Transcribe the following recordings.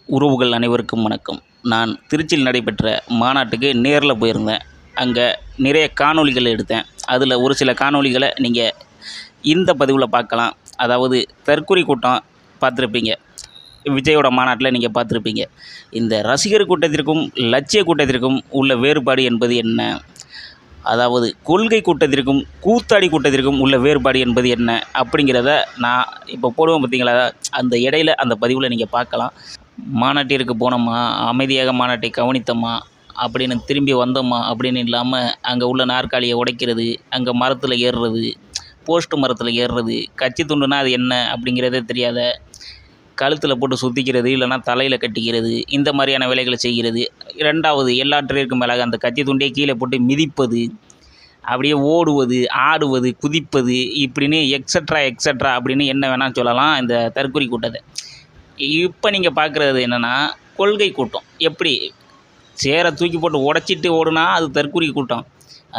உறவுகள் அனைவருக்கும் வணக்கம். நான் திருச்சியில் நடைபெற்ற மாநாட்டுக்கு நேரில் போயிருந்தேன். அங்கே நிறைய காணொளிகள் எடுத்தேன். அதில் ஒரு சில காணொளிகளை நீங்கள் இந்த பதிவில் பார்க்கலாம். அதாவது தற்குறி கூட்டம் பார்த்துருப்பீங்க. விஜயோட மாநாட்டில் நீங்கள் பார்த்துருப்பீங்க. இந்த ரசிகர் கூட்டத்திற்கும் லட்சிய கூட்டத்திற்கும் உள்ள வேறுபாடு என்பது என்ன? அதாவது கொள்கை கூட்டத்திற்கும் கூத்தாடி கூட்டத்திற்கும் உள்ள வேறுபாடு என்பது என்ன அப்படிங்கிறத நான் இப்போ போடுவேன் பார்த்தீங்களா? அந்த இடையில அந்த பதிவில் நீங்கள் பார்க்கலாம். மாநாட்டிற்கு போனோமா, அமைதியாக மாநாட்டை கவனித்தோமா, அப்படின்னு திரும்பி வந்தோமா அப்படின்னு இல்லாமல் அங்கே உள்ள நாற்காலியை உடைக்கிறது, அங்கே மரத்தில் ஏறுறது, போஸ்ட்டு மரத்தில் ஏறுறது, கட்சி துண்டுனா அது என்ன அப்படிங்கிறதே தெரியாத கழுத்தில் போட்டு சுற்றிக்கிறது, இல்லைனா தலையில் கட்டிக்கிறது, இந்த மாதிரியான வேலைகளை செய்கிறது. ரெண்டாவது, எல்லாற்றிற்கும் மேலாக அந்த கட்சி துண்டே கீழே போட்டு மிதிப்பது, அப்படியே ஓடுவது, ஆடுவது, குதிப்பது, இப்படின்னு எக்ஸட்ரா அப்படின்னு என்ன வேணால் சொல்லலாம் இந்த தற்குறி கூட்டத்தை. இப்போ நீங்கள் பார்க்குறது என்னென்னா கொள்கை கூட்டம். எப்படி சேரை தூக்கி போட்டு உடச்சிட்டு ஓடுனா அது தற்குறி கூட்டம்.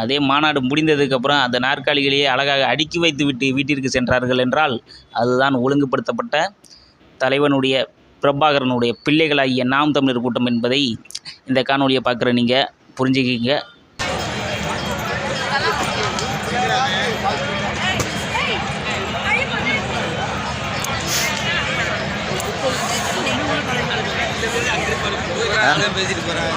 அதே மாநாடு முடிந்ததுக்கப்புறம் அந்த நாற்காலிகளையே அழகாக அடுக்கி வைத்து விட்டு வீட்டிற்கு சென்றார்கள் என்றால் அதுதான் ஒழுங்குபடுத்தப்பட்ட தலைவனுடைய பிரபாகரனுடைய பிள்ளைகளாகிய நாம் தமிழர் கூட்டம் என்பதை இந்த காணொலியை பார்க்குற நீங்கள் புரிஞ்சுக்கிங்க. பேசிட்டு போறாங்க.